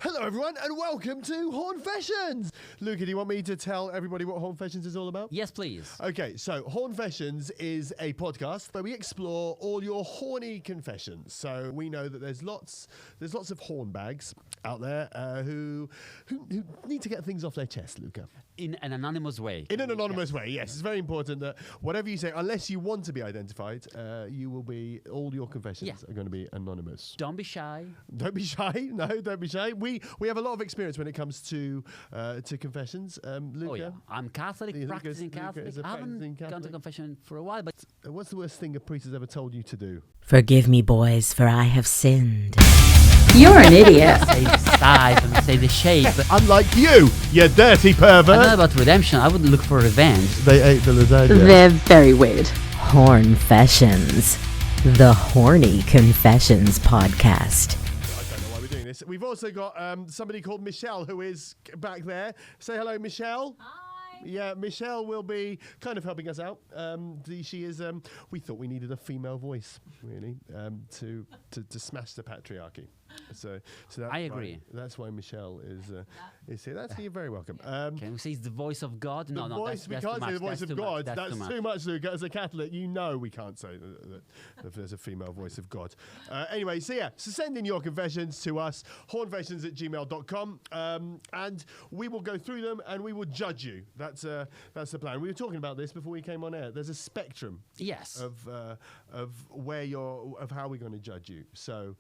Hello, everyone, and welcome to Hornfessions. Luca, do you want me to tell everybody what Hornfessions is all about? Yes, please. Okay, so Hornfessions is a podcast where we explore all your horny confessions. So we know that there's lots of horn bags out there who need to get things off their chest, Luca. In an anonymous way. In an anonymous way, yes. It's very important that whatever you say, unless you want to be identified, all your confessions are going to be anonymous. Don't be shy. Don't be shy. No, don't be shy. We have a lot of experience when it comes to confessions. Luca? Oh, yeah. I'm Catholic, practicing Catholic. I haven't gone to confession for a while, but... What's the worst thing a priest has ever told you to do? Forgive me, boys, for I have sinned. You're an idiot. Say the size and say the shape. Unlike you dirty pervert. I know about redemption. I would look for revenge. They ate the lasagna. They're very weird. Hornfessions, the Horny Confessions podcast. I don't know why we're doing this. We've also got somebody called Michelle who is back there. Say hello, Michelle. Hi. Yeah, Michelle will be kind of helping us out. She is. We thought we needed a female voice, really, to smash the patriarchy. So that's I agree. That's why Michelle is here. You're very welcome. Can we say it's the voice of God? No, Voice, that's we can't say the voice That's of too God. much. That's too much, Luca. As a Catholic, you know we can't say that if there's a female voice of God. Anyway, so send in your confessions to us, hornfessions@gmail.com, and we will go through them and we will judge you. That's the plan. We were talking about this before we came on air. There's a spectrum. Yes. Of how we're going to judge you. So,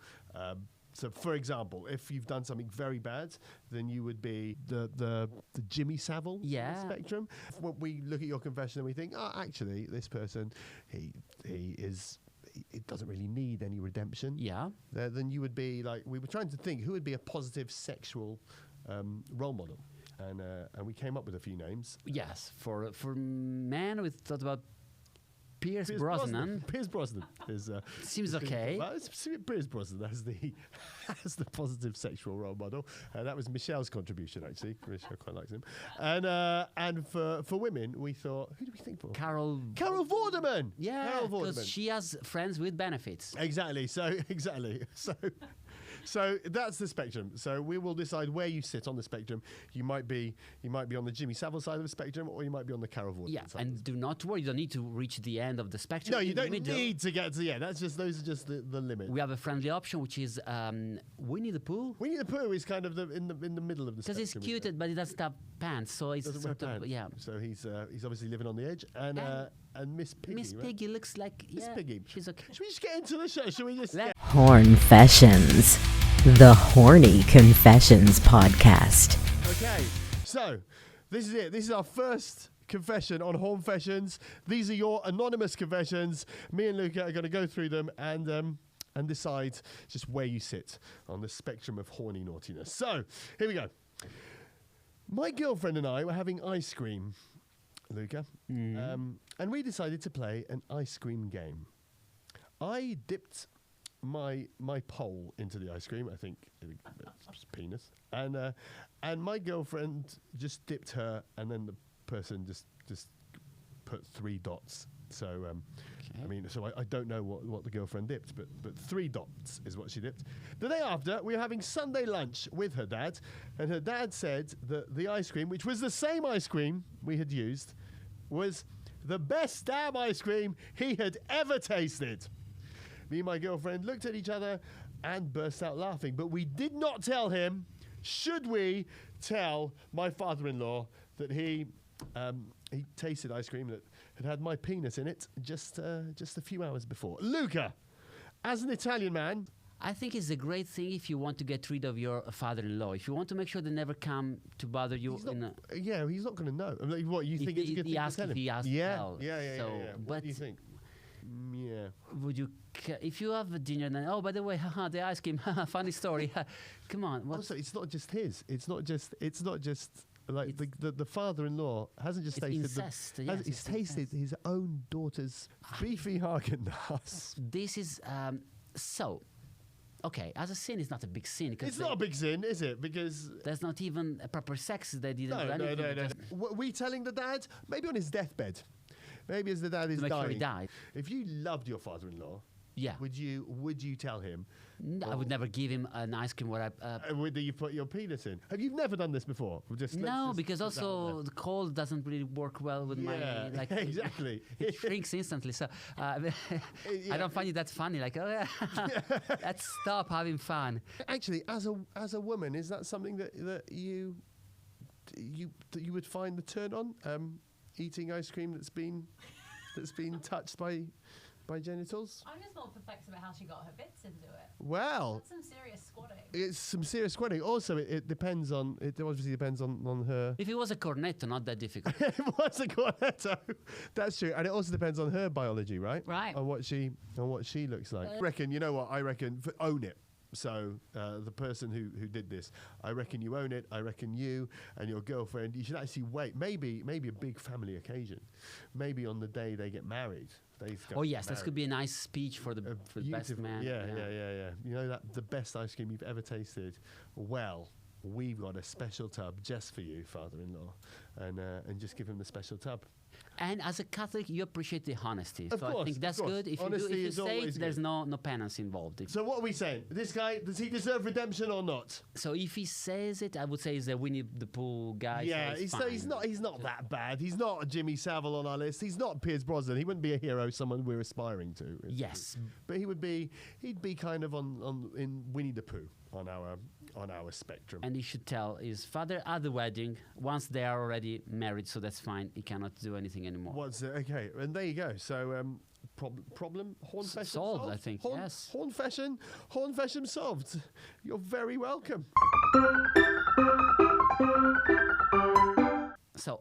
for example, if you've done something very bad, then you would be the Jimmy Savile spectrum. When we look at your confession and we think, oh, actually, this person, he doesn't really need any redemption. Yeah. Then you would be like, we were trying to think who would be a positive sexual role model, and we came up with a few names. Yes. For men, we thought about Pierce Brosnan. Pierce Brosnan is Seems okay. Well, Pierce Brosnan has the positive sexual role model, and that was Michelle's contribution actually. Michelle quite likes him, and for women we thought, who do we think for? Carol Vorderman. Yeah, because she has friends with benefits. Exactly. So that's the spectrum. So we will decide where you sit on the spectrum. You might be on the Jimmy Savile side of the spectrum, or you might be on the Carol Vorderman side. And do not worry, you don't need to reach the end of the spectrum. No, you don't need to get to. Yeah, those are just the limit. We have a friendly option, which is Winnie the Pooh. Winnie the Pooh is kind of in the middle of the spectrum. Because he's cute, but he doesn't have pants, so it's Doesn't wear sort of pants. yeah. So he's obviously living on the edge, and Miss Piggy. Miss right? Piggy looks like Miss Piggy. She's okay. Should we just get into the show? Should we just? Hornfessions, the Horny Confessions podcast. Okay, so this is it. This is our first confession on Hornfessions. These are your anonymous confessions. Me and Luca are going to go through them and decide just where you sit on the spectrum of horny naughtiness. So here we go. My girlfriend and I were having ice cream, Luca, and we decided to play an ice cream game. I dipped my pole into the ice cream. I think it was penis, and my girlfriend just dipped her, and then the person just put 3 dots. So I mean, so I don't know what the girlfriend dipped, but 3 dots is what she dipped. The day after, we were having Sunday lunch with her dad, and her dad said that the ice cream, which was the same ice cream we had used, was the best damn ice cream he had ever tasted. Me and my girlfriend looked at each other and burst out laughing, but we did not tell him. Should we tell my father-in-law that he tasted ice cream that had my penis in it just a few hours before? Luca, as an Italian man, I think it's a great thing if you want to get rid of your father-in-law. If you want to make sure they never come to bother you. he's not going to know. I mean, what, you think it's a good thing to tell him? He asked yeah. What What do you think? Yeah. Would you, if you have a dinner, then by the way, the ice cream, funny story. Come on. Also, it's not just his. It's not just like the father-in-law hasn't just tasted incest. He's tasted his own daughter's beefy Haagen-Dazs. This is so. Okay, as a sin, it's not a big sin. It's not a big sin, is it? Because there's not even a proper sex. They didn't do anything. No. Were we telling the dad? Maybe on his deathbed. Maybe as the dad is dying. Sure he died. If you loved your father-in-law Yeah. Would you tell him? I would never give him an ice cream where I. Whether you put your penis in? Have you never done this before? No, because also the cold doesn't really work well with my like. Exactly. It shrinks instantly. So I don't find it that funny. Like, oh yeah, let's stop having fun. Actually, as a woman, is that something that you would find the turn on? Eating ice cream that's been touched by genitals? I'm just more perplexed about how she got her bits into it. Well, That's some serious squatting. it's some serious squatting. Also, it depends on. It obviously depends on her. If it was a cornetto, not that difficult. It was a cornetto. That's true, and it also depends on her biology, right? Right. On what she looks like. I reckon. You know what? I reckon own it. So the person who did this, I reckon you own it. I reckon you and your girlfriend, you should actually wait. Maybe a big family occasion. Maybe on the day they get married. Oh yes, this could be a nice speech for the best man. Yeah. You know that the best ice cream you've ever tasted. Well, we've got a special tub just for you, father-in-law, and just give him the special tub. And as a Catholic, you appreciate the honesty. Of course, I think that's good. If you say it, there's no penance involved. So what are we saying? This guy, does he deserve redemption or not? So if he says it, I would say he's a Winnie the Pooh guy. Yeah, so he's not that bad. He's not Jimmy Savile on our list. He's not Piers Brosnan. He wouldn't be a hero, someone we're aspiring to. Yes. But he'd be kind of in Winnie the Pooh on our spectrum. And he should tell his father at the wedding, once they are already married, so that's fine. He cannot do anything anymore. Okay, and there you go. So problem Hornfession solved, I think. Yes. Hornfession solved. You're very welcome. So,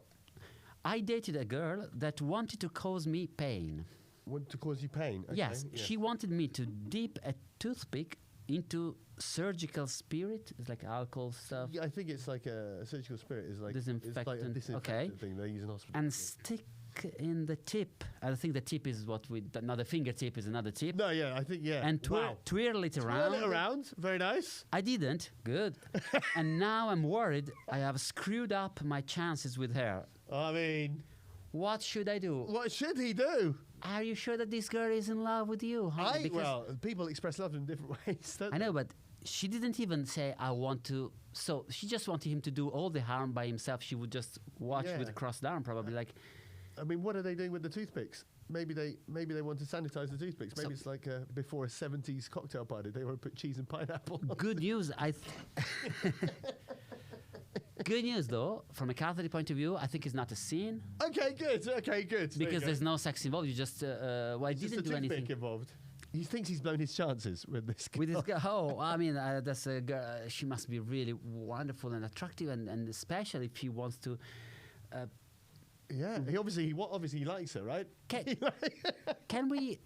I dated a girl that wanted to cause me pain. Want to cause you pain? Okay, Yes, she wanted me to dip a toothpick into surgical spirit. It's like alcohol stuff. Yeah, I think it's like a surgical spirit is like Disinfectant. It's like a disinfectant thing they use in hospital. And stick in the tip. I think the tip is what not the fingertip is another tip. No, yeah, I think And twirl it around. Twirl it around. Very nice. I didn't. Good. And now I'm worried I have screwed up my chances with her. I mean, What should I do? what should he do? Are you sure that this girl is in love with you? Huh? Because People express love in different ways. Don't I know, they? but she didn't even say, I want to. So she just wanted him to do all the harm by himself. She would just watch Yeah. with a crossed arm, probably. Like, I mean, what are they doing with the toothpicks? Maybe they want to sanitize the toothpicks. Maybe it's like before a 70s cocktail party. They want to put cheese and pineapple. good news. Good news, though, from a Catholic point of view, I think it's not a sin. Okay, good. Because there's no sex involved. You just, I Just didn't a do anything. toothpick involved. He thinks he's blown his chances with this girl. With this girl, I mean, that's a girl. She must be really wonderful and attractive, and especially if he wants to. Yeah, he obviously likes her, right? Can we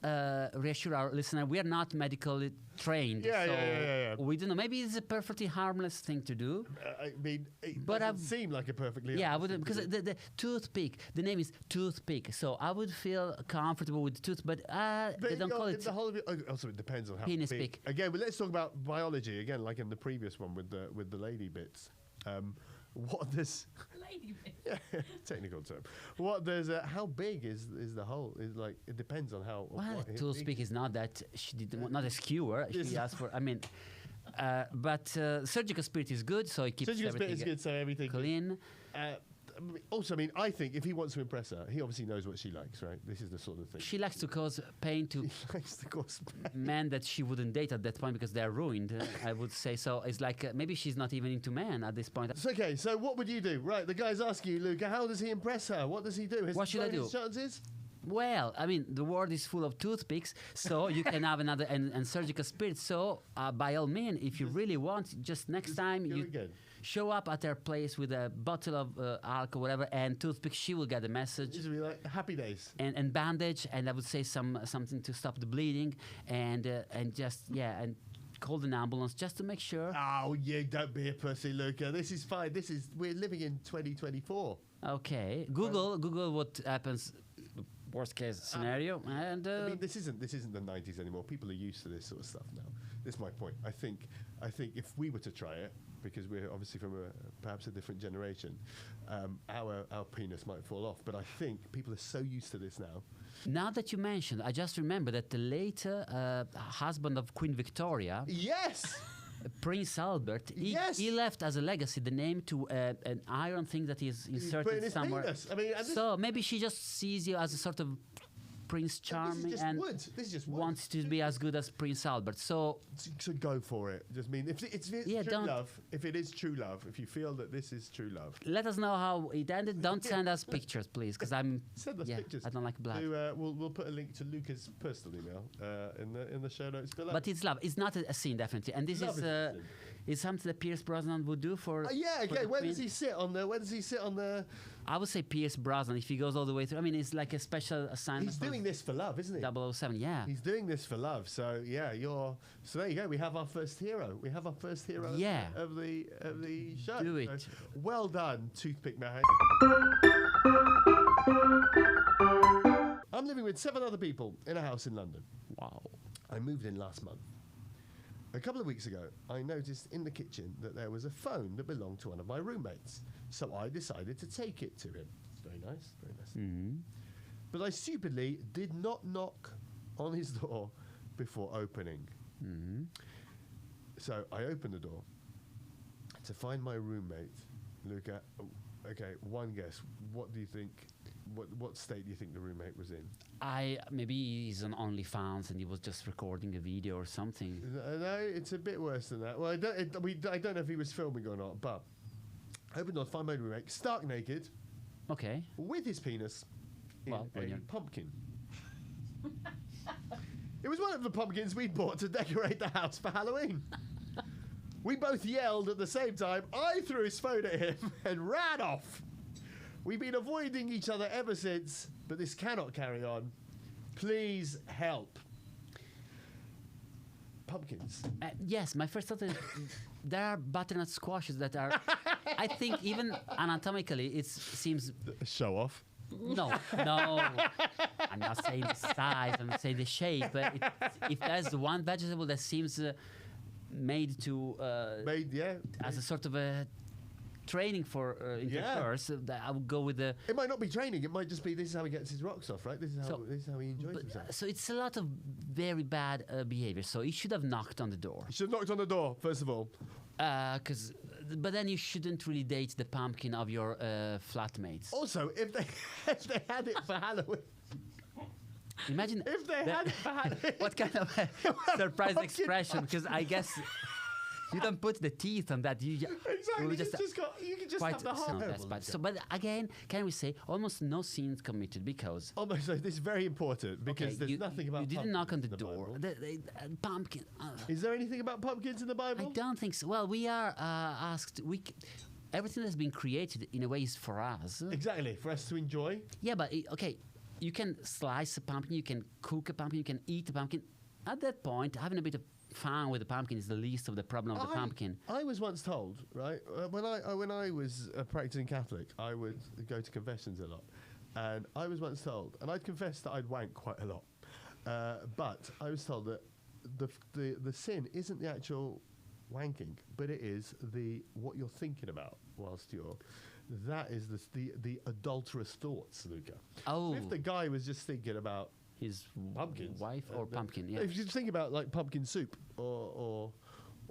reassure our listener we are not medically trained? Yeah, so yeah. We don't know. Maybe it's a perfectly harmless thing to do. I mean, it But doesn't seem like a perfectly. Yeah, I honest wouldn't, thing to because do. the toothpick, the name is toothpick, so I would feel comfortable with the tooth, but they don't call it. The whole of it. Also, it depends on how Penis big. pick. Again, but let's talk about biology again, like in the previous one with the lady bits. What does Lady bit. yeah, technical term? What there's how big is the hole? Is like it depends on how. Well, what a it toothpick is not that. She didn't want, not a skewer. Yes. She asked for. I mean, but surgical spirit is good, so it keeps Surgical bit everything is good, so everything. clean. Also, I mean, I think if he wants to impress her, he obviously knows what she likes, right? This is the sort of thing. She likes to cause pain to He likes to cause pain. men that she wouldn't date at that point because they're ruined. I would say so. It's like maybe she's not even into men at this point. It's okay, so what would you do? Right, the guy's asking you, Luca, how does he impress her? What does he do? What should I blown his do? chances? Well, I mean, the world is full of toothpicks, so you can have another and surgical spirit. So, by all means, if you really want, just next time go you again. show up at her place with a bottle of alcohol, whatever, and toothpick, she will get a message. Just be like, happy days. And bandage, and I would say something to stop the bleeding, and just and call an ambulance just to make sure. Oh, you don't be a pussy, Luca. This is fine. We're living in 2024. Okay, Google what happens. Worst case scenario, and I mean, this isn't the 90s anymore. People are used to this sort of stuff now. This is my point. I think if we were to try it, because we're obviously from perhaps a different generation, our penis might fall off. But I think people are so used to this now. Now that you mentioned, I just remember that the later husband of Queen Victoria, Yes. Prince Albert, Yes. he left as a legacy the name to an iron thing that is Put in inserted his somewhere. penis. I mean, and this, So maybe she just sees you as a sort of Prince this is Charming just and wood. This is just wood. wants to be as good as Prince Albert. So So go for it. Just mean if it's Yeah, true don't- love, if it is true love, if you feel that this is true love, let us know how it ended. Don't send us pictures, please, because send us pictures. I don't like blood. We'll put a link to Luca's personal email in the show notes below. But it's love. It's not a scene, definitely. And this Love is is a scene. is something that Pierce Brosnan would do for. Yeah, for again, the where Queen. does he sit on the? Where does he sit on the? I would say Pierce Brosnan if he goes all the way through. I mean, it's like a special assignment. He's doing this for love, isn't he? 007, yeah. He's doing this for love. So yeah, So there you go. We have our first hero. We have our first hero. Yeah. Of the show. Do it. So, well done, Toothpick Man. I'm living with 7 other people in a house in London. Wow. I moved in last month. A couple of weeks ago, I noticed in the kitchen that there was a phone that belonged to one of my roommates. So I decided to take it to him. Very nice, very nice. Mm-hmm. But I stupidly did not knock on his door before opening. Mm-hmm. So I opened the door to find my roommate, Luca. Okay, one guess. What do you think? What state do you think the roommate was in? Maybe he's on OnlyFans and he was just recording a video or something. No, it's a bit worse than that. Well, I don't know if he was filming or not, but I opened the door to find my roommate, stark naked, Okay. with his penis in Well, a brilliant. pumpkin. It was one of the pumpkins we'd bought to decorate the house for Halloween. We both yelled at the same time. I threw his phone at him and ran off. We've been avoiding each other ever since, but this cannot carry on. Please help. Pumpkins. Yes, my first thought is there are butternut squashes that are, I think even anatomically it seems, Show off. no, I'm not saying the size, I'm saying the shape, but if there's one vegetable that seems made to, as a sort of a training for intercourse, I would go with the. It might not be training. It might just be this is how he gets his rocks off, right? This is how he enjoys himself. So it's a lot of very bad behavior. So he should have knocked on the door. You should have knocked on the door first of all. But then you shouldn't really date the pumpkin of your flatmates. Also, if they had it for Halloween, Imagine if they had it for Halloween, what kind of surprise expression? Because I guess you don't put the teeth on that. You exactly. will You can just have the heart. no, that's bad. So, but again, can we say almost no sins committed because Almost. So this is very important because okay, there's you, nothing about. you didn't knock on the pumpkins in door. Bible. The pumpkin. Is there anything about pumpkins in the I Bible? don't think so. Well, we are asked. Everything that's been created in a way is for us. Exactly, for us to enjoy. Yeah, but okay, you can slice a pumpkin, you can cook a pumpkin, you can eat a pumpkin. At that point, having a bit of fun with the pumpkin is the least of the problem of the pumpkin. I was once told, right, when I was a practicing Catholic, I would go to confessions a lot, and I was once told, and I'd confess that I'd wank quite a lot, but I was told that the sin isn't the actual wanking, but it is what you're thinking about whilst you're. That is the adulterous thoughts, Luca. Oh. If the guy was just thinking about His pumpkins, wife or pumpkin, yeah. If you think about like pumpkin soup or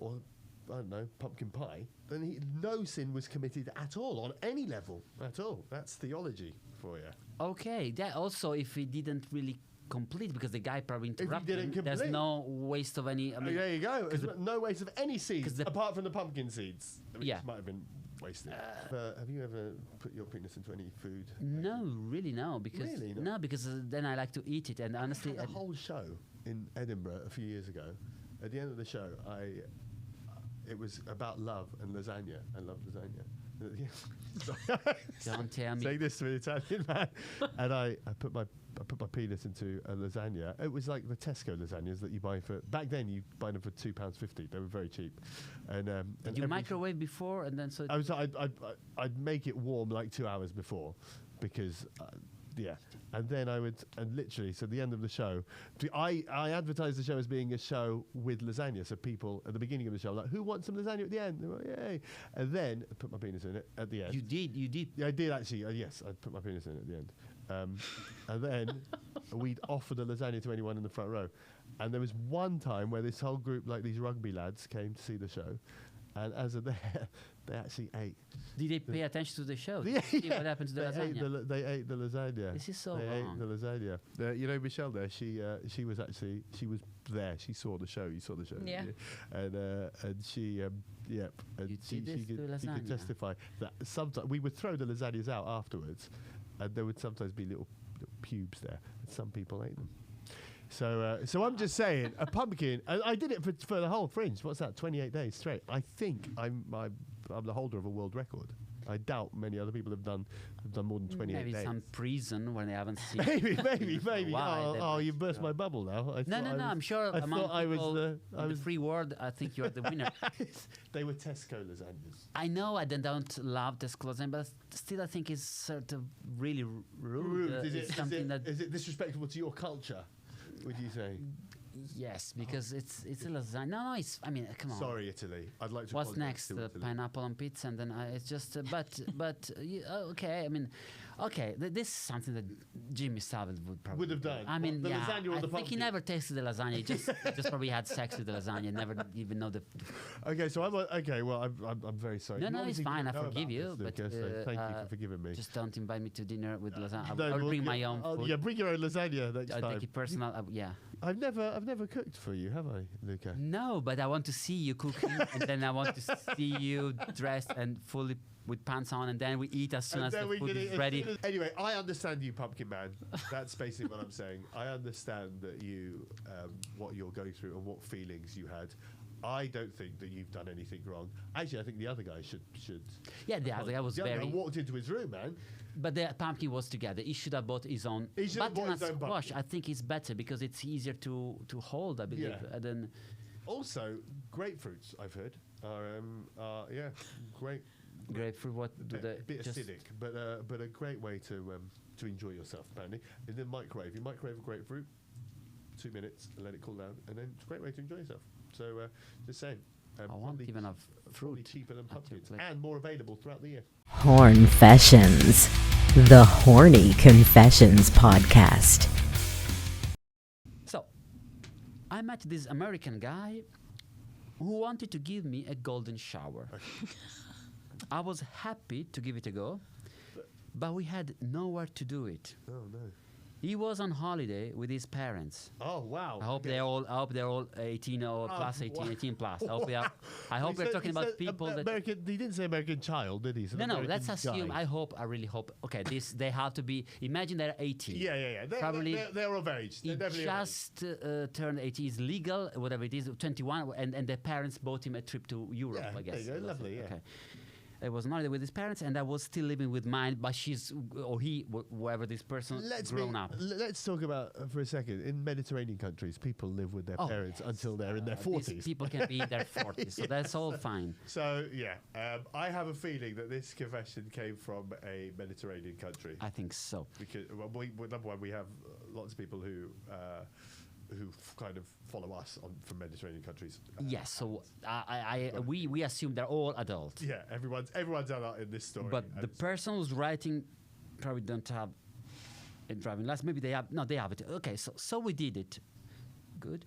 I don't know, pumpkin pie, then no sin was committed at all on any level at all. That's theology for you. Okay, that also if he didn't really complete because the guy probably interrupted didn't him, there's complete. no waste of any. I mean, There you go. No waste of any seeds the- apart from the pumpkin seeds, which Yeah. might have been wasted. Have you ever put your penis into any food? no, really no, because Really? no, because then I like to eat it, and honestly, I had a whole show in Edinburgh a few years ago. At the end of the show, it was about love and lasagna. I love lasagna. don't tell me. Saying this to an Italian man, and I put my penis into a lasagna. It was like the Tesco lasagnas that you buy for back then. You buy them for £2.50. They were very cheap. And Did you microwave before and then so? I'd make it warm like 2 hours before, because Yeah. And then I would, and literally, so the end of the show, I advertised the show as being a show with lasagna. So people at the beginning of the show, like, who wants some lasagna at the end? They were like, yay. And then I put my penis in it at the end. You did. Yeah, I did actually. Yes, I put my penis in it at the end. And then we'd offer the lasagna to anyone in the front row. And there was one time where this whole group, like these rugby lads, came to see the show. And as of there, they actually ate. Did they pay attention to the show? Yeah, Did you see what happened to the lasagna? They ate the lasagna. This is so They wrong. ate the lasagna. You know, Michelle there, she was there. She saw the show. You saw the show. Yeah. And she, yep. And You she did this to could lasagna? testify that sometimes we would throw the lasagnas out afterwards, and there would sometimes be little pubes there, and some people ate them. So I'm just saying, a pumpkin. I did it for the whole Fringe. What's that? 28 days straight. I think I'm the holder of a world record. I doubt many other people have done more than 28 Maybe days. some prison when they haven't seen. maybe. Why? Oh, you burst my bubble now. No. I'm sure I among thought I was people the. in the free world, I think you're the winner. They were Tesco lasagnas. I know I don't love this clothing, but still I think it's sort of really rude. It's something that Is it disrespectful to your culture? Would you say? yes, because it's a lasagna. No, it's. I mean, come on. Sorry, Italy. I'd like to. What's apologise next? to Italy. Pineapple on pizza, and then it's just. Okay. I mean, okay. This is something that Jimmy Savile would probably Would have do. done. I mean, The yeah. lasagna or I the think he pumpkin? never tasted the lasagna. He just probably had sex with the lasagna. Never even know the. Okay, so Well, I'm very sorry. No, You it's obviously fine. I didn't know forgive about you, this, but Luca, so thank you for forgiving me. Just don't invite me to dinner with lasagna. No, I'll well, bring my yeah, own food. Yeah, bring your own lasagna next I'll time. take it personal. Yeah. I've never cooked for you, have I, Luca? No, but I want to see you cooking, and then I want to see you dressed and fully with pants on, and then we eat as soon And as then the we food get is it- ready. Anyway, I understand you, Pumpkin Man. That's basically what I'm saying. I understand that you, what you're going through and what feelings you had. I don't think that you've done anything wrong. Actually, I think the other guy should. Yeah, the other guy was the other guy very. walked into his room, man. But the pumpkin was together. He should have bought his own. He should have bought his butternut own squash, pumpkin. I think, is better because it's easier to hold, I believe. Yeah. Than Also, grapefruits, I've heard, are great. grapefruit. What do they? Bit just- acidic, but a great way to enjoy yourself, apparently. In the microwave, you microwave a grapefruit, 2 minutes, and let it cool down, and then it's a great way to enjoy yourself. So, just saying. I won't probably- even have probably fruit. cheaper than at your pumpkins, place. and more available throughout the year. Hornfessions, the Horny Confessions podcast. So, I met this American guy who wanted to give me a golden shower. I was happy to give it a go, but we had nowhere to do it. Oh no! He was on holiday with his parents. Oh wow! I hope they're all 18 or plus 18, wow. 18 plus. I hope we're talking about people that. American. He didn't say American child, did he? He said No, American let's assume. guy. I really hope. Okay, they have to be. Imagine they're 18. Yeah. Probably they're of age. He They're definitely of age. just turned 18. It's legal, whatever it is, 21, and the parents bought him a trip to Europe, Yeah, I guess. there you go, It was- lovely, yeah. Okay. I was on holiday with his parents, and I was still living with mine, but she's, or he, whoever this person, grown up. Let's talk about for a second. In Mediterranean countries, people live with their Oh, parents until they're in their These 40s. people can be in their 40s, so that's all fine. So yeah, I have a feeling that this confession came from a Mediterranean country. I think so. Because number one, we have lots of people who kind of follow us from Mediterranean countries. Yes, so we assume they're all adults. Yeah, everyone's adult in this story. But and the person who's writing probably don't have a driving license. Maybe they have. No, they have it. Okay, so we did it. Good.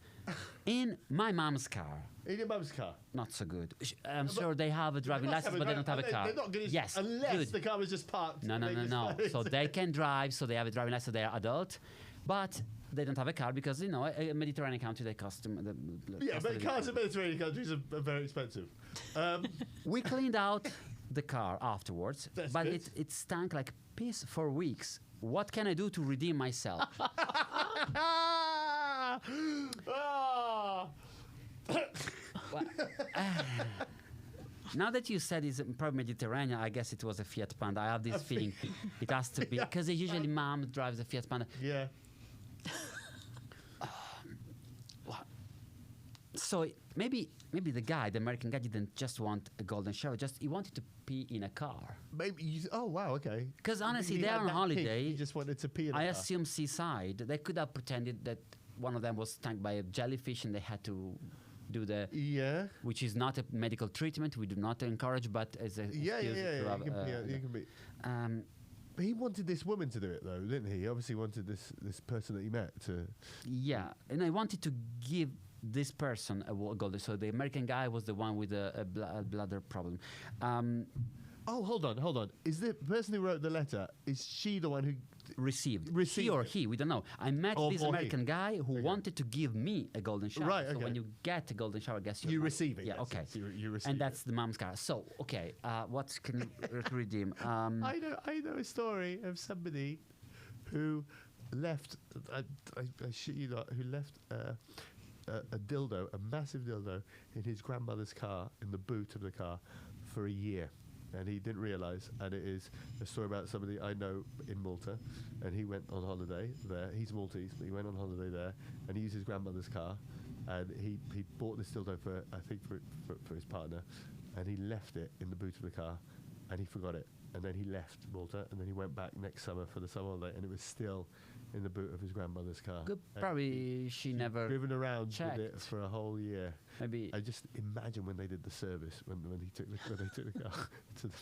In my mom's car. in your mum's car. Not so good. I'm sure they have a driving must license, have but they don't have a car. They're not going to. Yes, unless good. the car was just parked. No. They just- So they can drive, so they have a driving license, they are adult, but they don't have a car because, you know, a Mediterranean country, they cost them. Yeah, cost but of cars in living. Mediterranean countries are very expensive. We cleaned out the car afterwards, That's but good. it stank like piss for weeks. What can I do to redeem myself? Ah! Now that you said it's probably Mediterranean, I guess it was a Fiat Panda. I have this feeling it has to be, because usually mom drives a Fiat Panda. Yeah. So maybe the guy, the American guy, didn't just want a golden shower. Just he wanted to pee in a car. Maybe. Oh wow. Okay. Because honestly, He they're had on that holiday. kink, he just wanted to pee in a I car. assume seaside. They could have pretended that one of them was stung by a jellyfish and they had to do the. Yeah. Which is not a medical treatment. We do not encourage, but as a Yeah. excuse to have, You can be. um, But he wanted this woman to do it, though, didn't he? He obviously wanted this person that he met to. yeah, and I wanted to give this person a golden. So the American guy was the one with a bladder problem. Oh, hold on. Is the person who wrote the letter? Is she the one who Received. Received He or it. he, we don't know. I met Or this he. American guy who Okay. wanted to give me a golden shower. Right, So okay. when you get a golden shower, I guess you receive it? Yeah, yes, okay. yes, you receive And that's it. the mom's car. So, okay, what can you redeem? I know a story of somebody who left. I shit you not. Who left a dildo, a massive dildo, in his grandmother's car, in the boot of the car, for a year. And he didn't realise, and it is a story about somebody I know in Malta, and he went on holiday there. He's Maltese, but he went on holiday there, and he used his grandmother's car, and he bought this dildo for, I think, for his partner, and he left it in the boot of the car, and he forgot it, and then he left Malta, and then he went back next summer for the summer holiday, and it was still in the boot of his grandmother's car. Good, And probably she never driven around with it checked. for a whole year. Maybe. I just imagine when they did the service, when they took the car to the.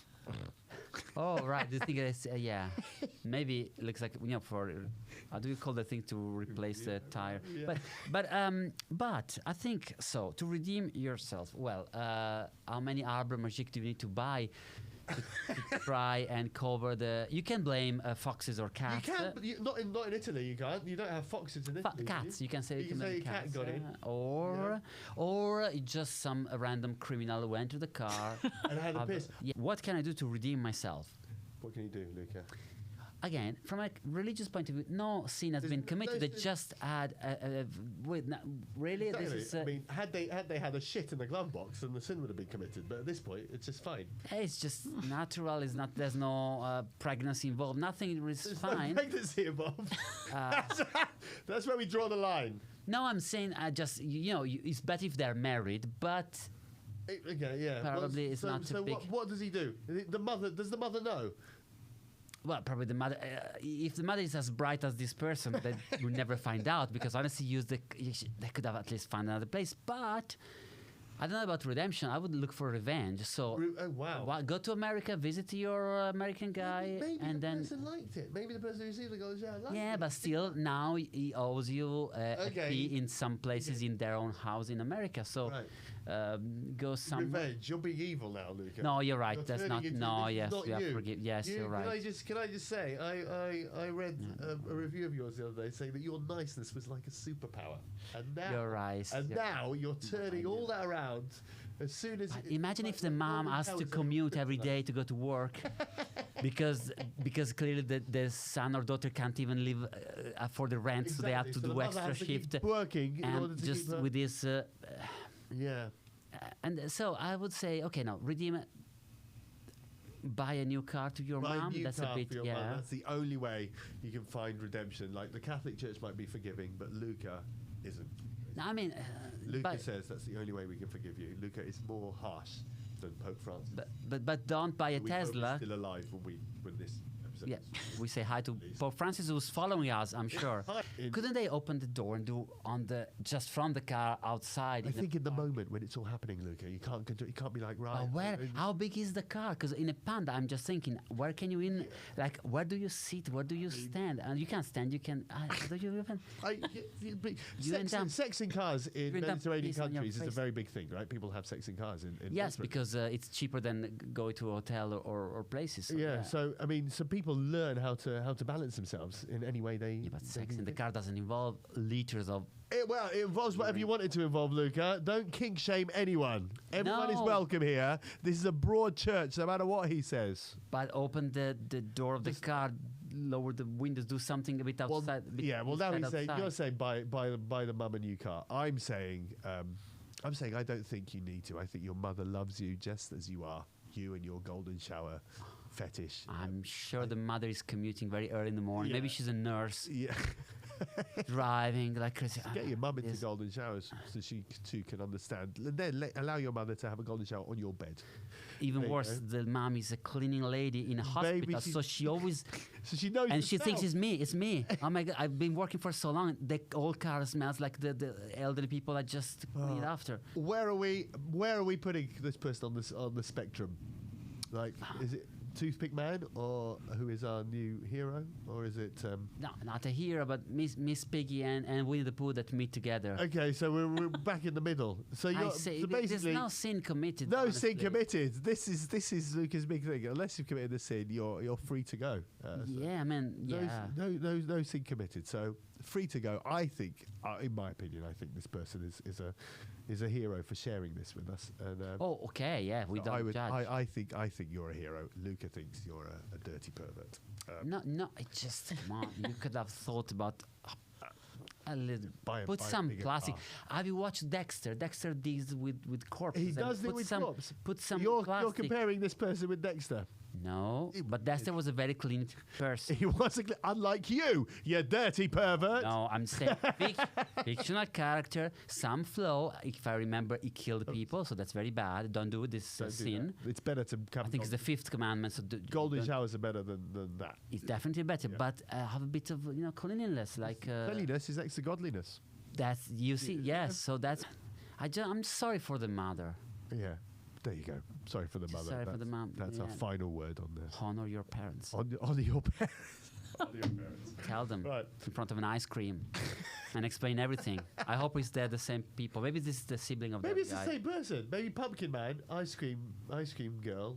Oh, right. The thing is, yeah. Maybe it looks like, for, how do you call the thing to replace the tire? Yeah. But I think, so, to redeem yourself, well, how many Arbor Magic do you need to buy to try and cover the... You can blame foxes or You cats. can, but not in Italy. You can't. You don't have foxes in Italy. do Cats, you can say You can blame say a cat cats, got in. Or it's just some random criminal who went to the car. And had a piss. Yeah. What can I do to redeem myself? What can you do, Luca? Again, from a religious point of view, no sin has There's been no- committed. They there's- just had really. Exactly. This is I mean, had they had a shit in the glove box, then the sin would have been committed. But at this point, it's just fine. it's just natural. It's not. There's no pregnancy involved. Nothing is There's fine. no pregnancy involved. That's where we draw the line. No, I'm saying just it's better if they're married, but Okay, yeah. Probably it's so, not so a big- what does he do? The mother does the mother know? well, probably the mother. If the mother is as bright as this person, they will never find out because honestly, they could have at least found another place. But I don't know about redemption. I would look for revenge. So Oh wow. go to America, visit your American guy, Maybe and the then person liked it. Maybe the person who received the golden shower liked yeah, it. but still now he owes you a Okay. fee in some places in their own house in America. So Right. go somewhere. Revenge. You're being evil now, Luca. No, you're right. You're that's turning not. into- No, this is yes, not you have you. forgive. Yes, you're right. Can I just say, I read a review of yours the other day saying that your niceness was like a superpower, and now You're right, and you're now you're turning all that around. As soon as Imagine like if the no mom one has to tells her commute it's every like- day to go to work because clearly the son or daughter can't even live for the rent, so they have to the do mother extra has to keep shift. working in order And to just keep her. with this, Yeah. and so I would say, okay, now redeem it. Buy a new car to your Buy a mom. new That's car a bit, for your yeah. mum. That's the only way you can find redemption. Like the Catholic Church might be forgiving, but Luca isn't. No, I mean, Luca but, says that's the only way we can forgive you. Luca is more harsh than Pope Francis. but don't buy a We hope he's Tesla. still alive when this episode. Yeah, is- we say hi to Please. Pope Francis, who's following us, I'm sure. Hi. Couldn't they open the door and do just from the car outside? I think in the moment when it's all happening, Luca, you can't control. You can't be like right. How big is the car? Because in a Panda, I'm just thinking, where can you like, where do you sit? Where do you stand? And you can't stand. You can. Do you even? Sex in cars in you end up Mediterranean pissing on your countries is a face. very big thing, right? People have sex in cars in Yes, Mediterranean. because it's cheaper than going to a hotel or places. So, Yeah, so I mean, so people learn how to balance themselves in any way they. Yeah, but they sex can in the think. car doesn't involve liters of. It involves whatever you want it to involve, Luca. Don't kink shame anyone. Everyone is No. welcome here. This is a broad church, no matter what he says. But open the door of the car, lower the windows, do something a bit Well, outside. yeah. Well, now he's saying outside. you're saying buy the mum a new car. I'm saying I don't think you need to. I think your mother loves you just as you are. you and your golden shower fetish. I'm sure the mother is commuting very early in the morning. Yeah. Maybe she's a nurse. Yeah. Driving like crazy. Get your mum into Yes. golden showers so she too can understand. And then allow your mother to have a golden shower on your bed. Even There you worse, go. the mom is a cleaning lady in a hospital, so she always So she knows. and she herself. thinks it's me. Oh my god, I've been working for so long. The old car smells like the elderly people I just cleaned after. Where are we putting this person on the spectrum? Like, is it Toothpick Man, or who is our new hero, or is it? No, not a hero, but Miss Piggy and Winnie the Pooh that meet together. Okay, so we're back in the middle. So I you're say so there's basically no sin committed. no honestly. sin committed. This is Luca's big thing. Unless you've committed the sin, you're free to go. Yeah, I mean, yeah. No sin committed. So free to go. I think, in my opinion, I think this person is a hero for sharing this with us. And Oh, okay, yeah, we don't judge. I think you're a hero. Luca thinks you're a dirty pervert. No, it just come on. You could have thought about a little. Buy a Put some bigger plastic. car. Have you watched Dexter? Dexter deals with corpses. He and does it put with some, corpse. Put some You're plastic. comparing this person with Dexter. No, but Dexter was a very clean person. He was unlike you dirty pervert. No, I'm saying fictional character, some flow. If I remember, he killed people, so that's very bad. Don't do this Don't do sin. that. It's better to I have think it's the fifth commandment. So golden don't- showers are better than that. It's definitely better, but have a bit of cleanliness, like Cleanliness is next to godliness. that's you see. Yes, so that's. I'm sorry for the mother. Yeah, there you go. Sorry for the Just mother. sorry for the mom, That's our yeah. final word on this. Honor your parents. On your parents. On your parents. Tell them Right. in front of an ice cream and explain everything. I hope they're the same people. Maybe this is the sibling of Maybe that it's guy. the same person. Maybe Pumpkin Man, ice cream girl,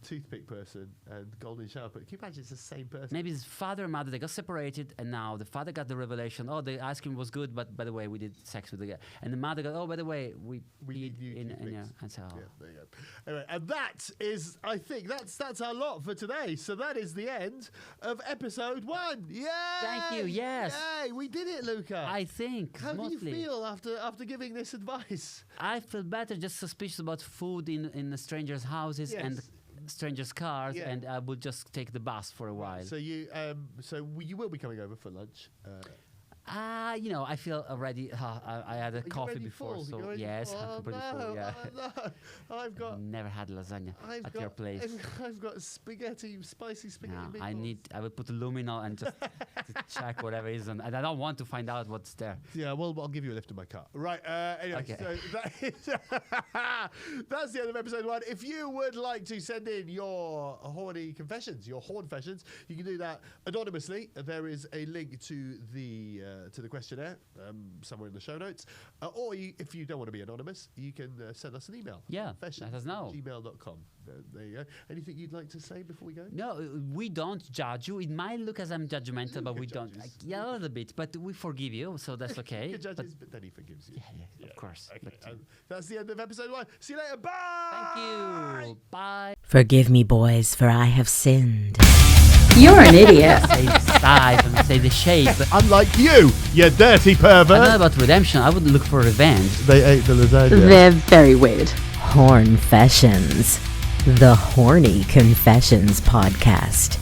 toothpick person, and golden shower. But can you imagine it's the same person? Maybe his father and mother, they got separated, and now the father got the revelation, oh, the ice cream was good, but by the way, we did sex with the guy. And the mother got, oh, by the way, we need peed new in toothpicks. and so, Yeah, there you go. Anyway, and that is, I think, that's our lot for today. So that is the end of episode 1. Yay! Thank you, yes. Yay! We did it, Luca. I think, How do you mostly. feel after giving this advice? I feel better, just suspicious about food in the strangers' houses and Yes. strangers' cars, Yeah. and I will just take the bus for a while. So you will be coming over for lunch. I feel already. I had a coffee already before, full? so You're already yes, full? I'm Oh, completely no, full. Yeah, oh, no. I've got never had lasagna at your place. I've got spicy spaghetti. No, meatballs. I will put a luminol and just to check whatever is on, and I don't want to find out what's there. Yeah, well, I'll give you a lift in my car. Right. Anyway, Okay. so that is that's the end of episode 1. If you would like to send in your horny confessions, your Hornfessions, you can do that anonymously. There is a link to the questionnaire somewhere in the show notes. Or if you don't want to be anonymous, you can send us an email. Yeah, Confessions let us know. @gmail.com. There you go. Anything you'd like to say before we go? No, we don't judge you. It might look as I'm judgmental, but Luca we don't. judges. Yeah, a little bit, but we forgive you, so that's okay. He but judges, but then he forgives you. yeah, of course. Okay. But, That's the end of episode 1. See you later. Bye. thank you. Bye. Forgive me, boys, for I have sinned. You're an idiot. Say the size and say the shape. Unlike you dirty pervert. I know about redemption. I would look for revenge. They ate the lasagna. They're very weird. Hornfessions, the Horny Confessions podcast.